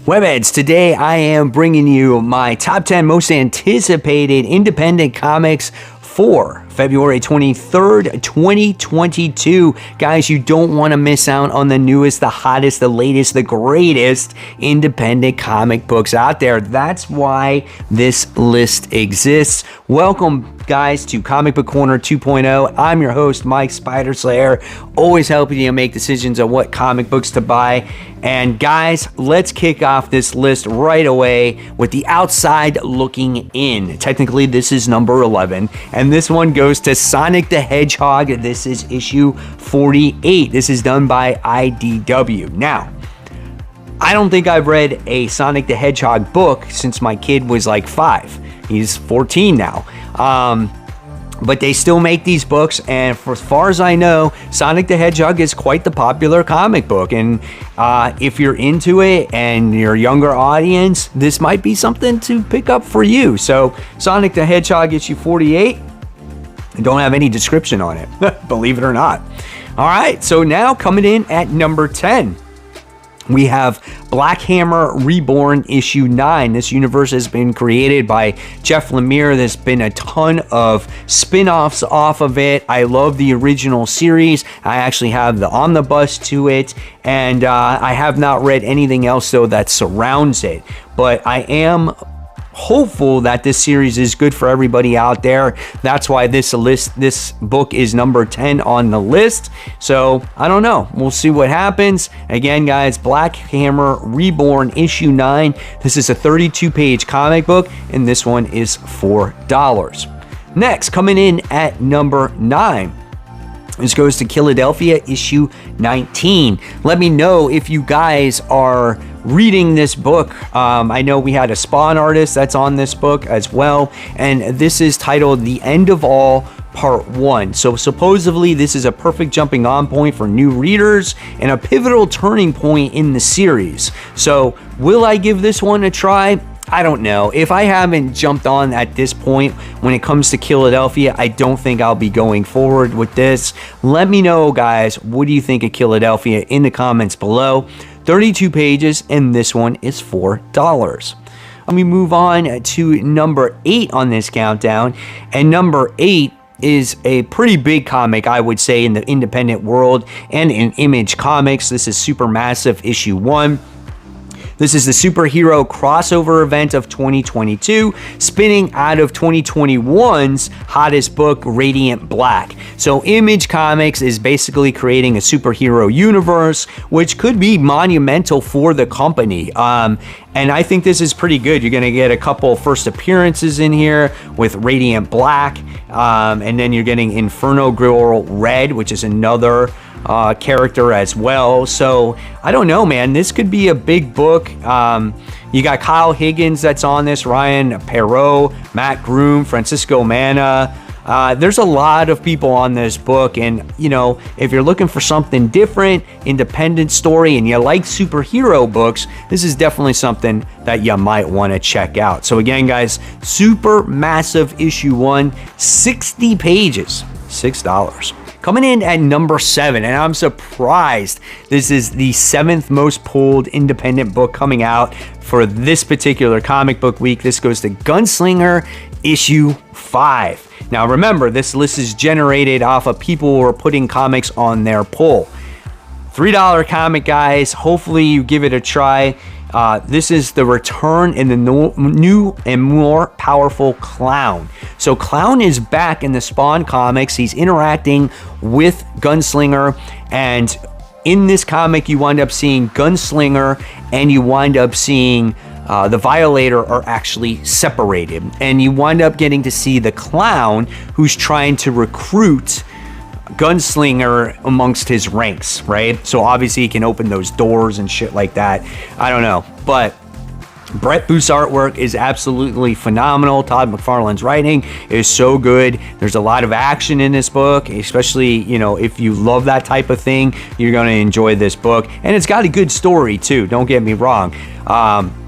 Webheads, today I am bringing you my top 10 most anticipated independent comics for February 23rd, 2022. Guys, you don't want to miss out on the newest, the hottest, the latest, the greatest independent comic books out there. That's why this list exists. Welcome, guys, to Comic Book Corner 2.0. I'm your host, Mike Spider Slayer, always helping you make decisions on what comic books to buy. And guys, let's kick off this list right away with the outside looking in. Technically, this is number 11, and this one goes to Sonic the Hedgehog. This is issue 48. This is done by IDW. Now, I don't think I've read a Sonic the Hedgehog book since my kid was like 5. He's 14 now. But they still make these books, and for as far as I know, Sonic the Hedgehog is quite the popular comic book. And if you're into it and you're a younger audience, this might be something to pick up for you. So Sonic the Hedgehog issue 48, I don't have any description on it, believe it or not. All right, so now coming in at number 10. We have Black Hammer Reborn issue 9. This universe has been created by Jeff Lemire. There's been a ton of spin-offs off of it. I love the original series. I actually have the omnibus to it, and I have not read anything else though that surrounds it. But I am hopeful that this series is good for everybody out there. That's why this book is number 10 on the list. So I don't know, we'll see what happens. Again, guys, Black Hammer Reborn issue 9. This is a 32-page comic book, and this one is $4. Next, coming in at number 9, this goes to Philadelphia issue 19. Let me know if you guys are reading this book. I know we had a Spawn artist that's on this book as well, and this is titled The End of All Part 1. So supposedly this is a perfect jumping on point for new readers and a pivotal turning point in the series. So will I give this one a try? I don't know. If I haven't jumped on at this point when it comes to Philadelphia, I don't think I'll be going forward with this. Let me know, guys, what do you think of Philadelphia in the comments below. 32 pages, and this one is $4. Let me move on to number 8 on this countdown, and number 8 is a pretty big comic, I would say, in the independent world and in Image Comics. This is Supermassive issue 1. This is the superhero crossover event of 2022, spinning out of 2021's hottest book, Radiant Black. So Image Comics is basically creating a superhero universe, which could be monumental for the company. And I think this is pretty good. You're going to get a couple first appearances in here with Radiant Black, and then you're getting Inferno Girl Red, which is another character as well. So I don't know, man, this could be a big book. You got Kyle Higgins that's on this, Ryan Perot, Matt Groom, Francisco Mana. There's a lot of people on this book, and you know, if you're looking for something different, independent story, and you like superhero books, this is definitely something that you might want to check out. So again, guys, Supermassive issue 1, 60 pages, $6. Coming in at number 7, and I'm surprised this is the 7th most pulled independent book coming out for this particular comic book week. This goes to Gunslinger issue 5. Now remember, this list is generated off of people who are putting comics on their poll. $3 comic, guys. Hopefully you give it a try. This is the return in the new and more powerful Clown. So Clown is back in the Spawn comics. He's interacting with Gunslinger, and in this comic you wind up seeing Gunslinger and you wind up seeing the Violator are actually separated, and you wind up getting to see the Clown who's trying to recruit Gunslinger amongst his ranks, right? So obviously he can open those doors and shit like that. I don't know, but Brett Booth's artwork is absolutely phenomenal. Todd McFarlane's writing is so good. There's a lot of action in this book, especially, you know, if you love that type of thing, you're going to enjoy this book. And it's got a good story too, don't get me wrong.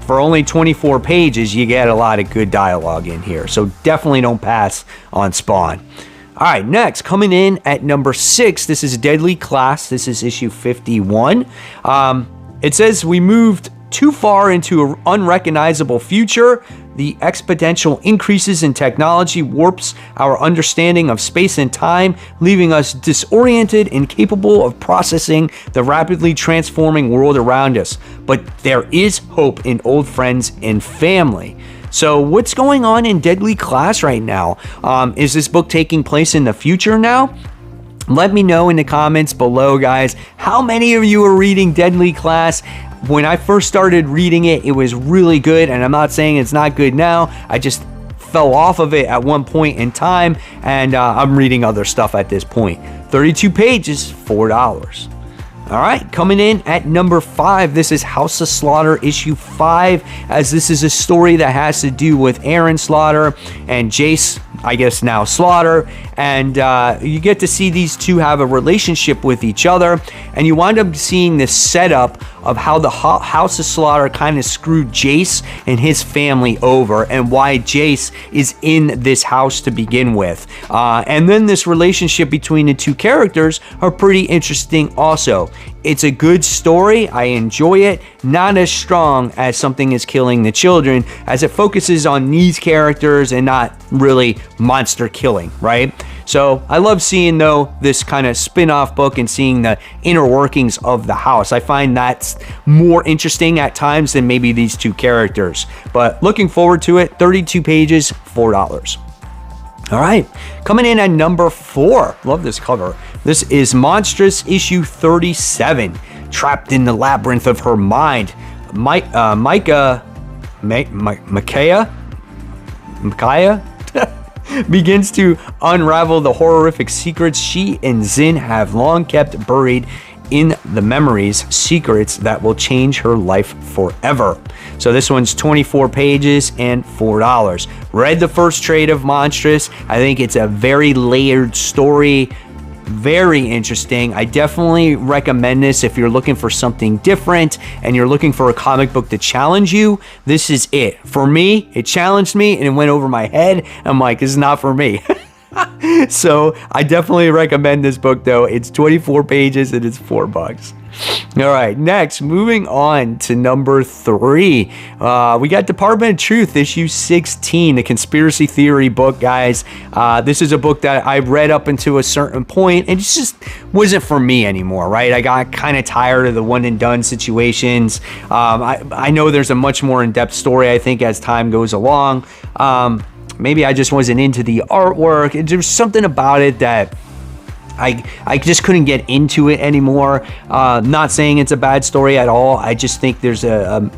For only 24 pages, you get a lot of good dialogue in here. So definitely don't pass on Spawn. All right, next, coming in at number 6, this is Deadly Class. This is issue 51. It says we moved too far into an unrecognizable future. The exponential increases in technology warps our understanding of space and time, leaving us disoriented, incapable of processing the rapidly transforming world around us. But there is hope in old friends and family. So what's going on in Deadly Class right now? Is this book taking place in the future now? Let me know in the comments below, guys. How many of you are reading Deadly Class? When I first started reading it, it was really good, and I'm not saying it's not good now. I just fell off of it at one point in time, and I'm reading other stuff at this point. 32 pages, $4. All right, coming in at number 5, this is House of Slaughter issue 5, as this is a story that has to do with Aaron Slaughter and Jace, I guess now Slaughter, and you get to see these two have a relationship with each other, and you wind up seeing this setup of how the House of Slaughter kind of screwed Jace and his family over, and why Jace is in this house to begin with. And then this relationship between the two characters are pretty interesting also. It's a good story. I enjoy it. Not as strong as Something is Killing the Children, as it focuses on these characters and not really monster killing, right? So I love seeing, though, this kind of spin-off book and seeing the inner workings of the house. I find that's more interesting at times than maybe these two characters. But looking forward to it. 32 pages, $4. All right, coming in at number 4. Love this cover. This is Monstress issue 37. Trapped in the labyrinth of her mind, Micaiah begins to unravel the horrific secrets she and Zin have long kept buried in the memories, secrets that will change her life forever. So this one's 24 pages and $4. Read the first trade of Monstress. I think it's a very layered story. Very interesting. I definitely recommend this if you're looking for something different and you're looking for a comic book to challenge you. This is it. For me, it challenged me and it went over my head. I'm like, this is not for me. So I definitely recommend this book, though. It's 24 pages and it's $4. All right, next, moving on to number 3. We got Department of Truth, issue 16, the conspiracy theory book, guys. This is a book that I read up until a certain point, and it just wasn't for me anymore, right? I got kind of tired of the one and done situations. I know there's a much more in-depth story, I think, as time goes along. Maybe I just wasn't into the artwork. There's something about it that I just couldn't get into it anymore. Not saying it's a bad story at all. I just think there's an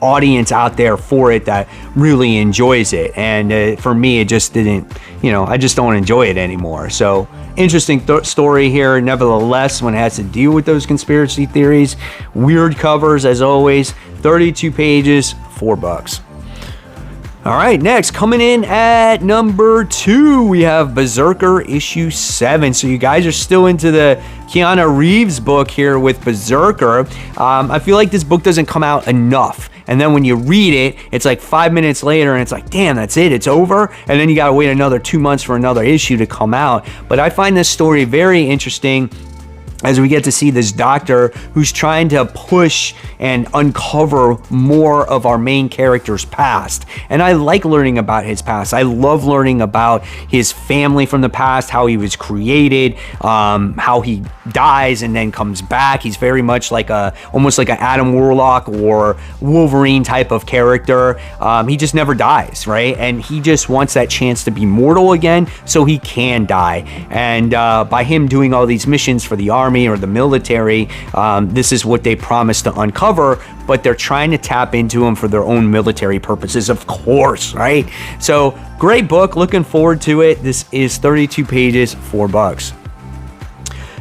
audience out there for it that really enjoys it. And for me, it just didn't, I just don't enjoy it anymore. So interesting story here, nevertheless, when it has to deal with those conspiracy theories. Weird covers, as always. 32 pages, $4. All right, next, coming in at number 2, we have BRZRKR issue 7. So you guys are still into the Keanu Reeves book here with BRZRKR. I feel like this book doesn't come out enough. And then when you read it, it's like 5 minutes later and it's like, damn, that's it, it's over. And then you gotta wait another 2 months for another issue to come out. But I find this story very interesting, as we get to see this doctor who's trying to push and uncover more of our main character's past. And I like learning about his past. I love learning about his family from the past, how he was created, how he dies and then comes back. He's very much like almost like an Adam Warlock or Wolverine type of character. He just never dies, right? And he just wants that chance to be mortal again so he can die. And by him doing all these missions for the army or the military, this is what they promise to uncover, but they're trying to tap into him for their own military purposes, of course, right? So great book, looking forward to it. This is 32 pages, $4.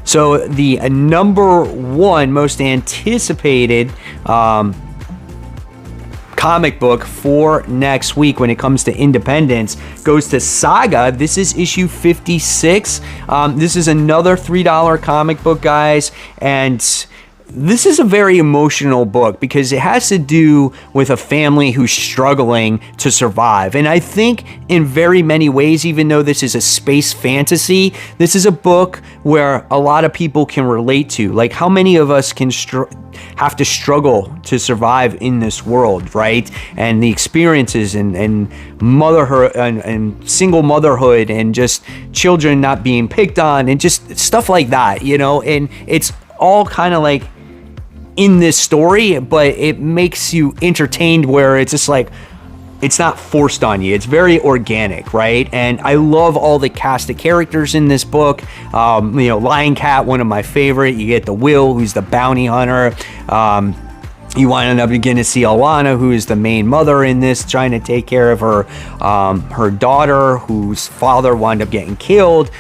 So the number 1 most anticipated comic book for next week when it comes to independence goes to Saga. This is issue 56. This is another $3 comic book, guys, and this is a very emotional book because it has to do with a family who's struggling to survive. And I think in very many ways, even though this is a space fantasy, this is a book where a lot of people can relate to. Like, how many of us can have to struggle to survive in this world, right? And the experiences and motherhood and single motherhood and just children not being picked on and just stuff like that, you know? And it's all kind of like in this story, but it makes you entertained where it's just like, it's not forced on you. It's very organic, right? And I love all the cast of characters in this book. You know, Lion Cat, one of my favorite. You get the Will, who's the bounty hunter. You wind up getting to see Alana, who is the main mother in this, trying to take care of her daughter, whose father wound up getting killed.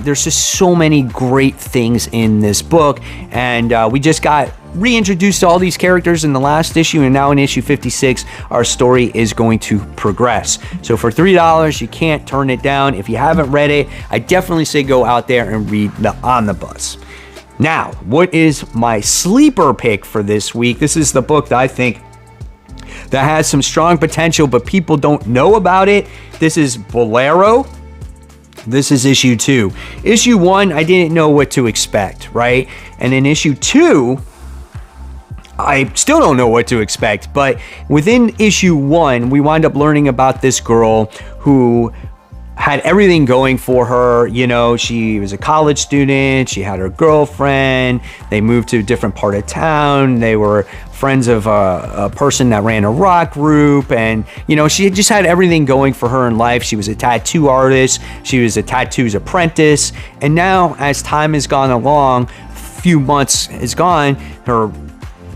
There's just so many great things in this book, and we just got reintroduced to all these characters in the last issue, and now in issue 56 our story is going to progress. So for $3 you can't turn it down. If you haven't read it, I definitely say go out there and read the omnibus. Now, what is my sleeper pick for this week? This is the book that I think that has some strong potential, but people don't know about it. This is Bolero. This is issue 2. Issue 1, I didn't know what to expect, right? And in issue 2, I still don't know what to expect, but within issue 1, we wind up learning about this girl who had everything going for her. You know, she was a college student, she had her girlfriend, they moved to a different part of town, they were friends of a person that ran a rock group, and you know, she just had everything going for her in life. She was a tattoo artist, she was a tattoo's apprentice, and now as time has gone along, a few months has gone, her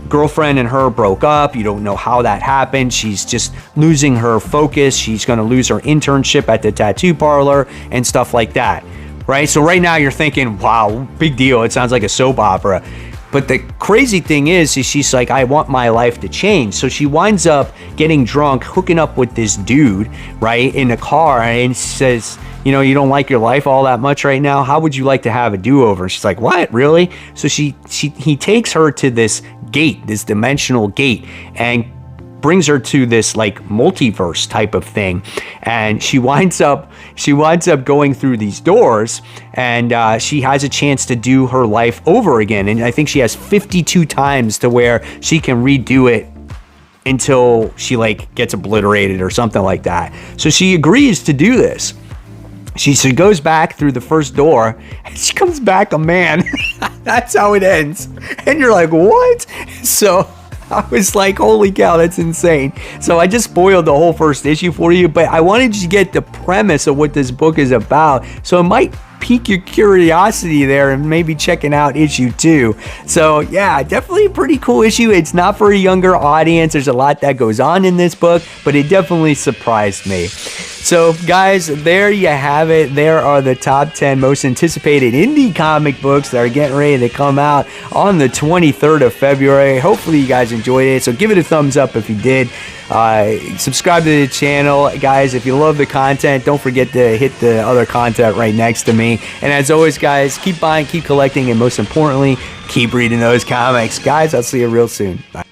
girlfriend and her broke up. You don't know how that happened. She's just losing her focus. She's going to lose her internship at the tattoo parlor and stuff like that, right? So right now you're thinking, wow, big deal. It sounds like a soap opera. But the crazy thing is she's like, I want my life to change. So she winds up getting drunk, hooking up with this dude, right, in the car, and says, you know, you don't like your life all that much right now. How would you like to have a do-over? She's like, what, really? So he takes her to this gate, this dimensional gate, and brings her to this like multiverse type of thing. And she winds up going through these doors, and she has a chance to do her life over again. And I think she has 52 times to where she can redo it until she like gets obliterated or something like that. So she agrees to do this. She goes back through the first door, and she comes back a man. That's how it ends. And you're like, what? So I was like, holy cow, that's insane. So I just spoiled the whole first issue for you, but I wanted you to get the premise of what this book is about. So it might pique your curiosity there and maybe checking out issue 2. So yeah, definitely a pretty cool issue. It's not for a younger audience. There's a lot that goes on in this book, but it definitely surprised me. So guys, there you have it. There are the top 10 most anticipated indie comic books that are getting ready to come out on the 23rd of February. Hopefully you guys enjoyed it. So give it a thumbs up if you did. Subscribe to the channel. Guys, if you love the content, don't forget to hit the other content right next to me. And as always, guys, keep buying, keep collecting, and most importantly, keep reading those comics. Guys, I'll see you real soon. Bye.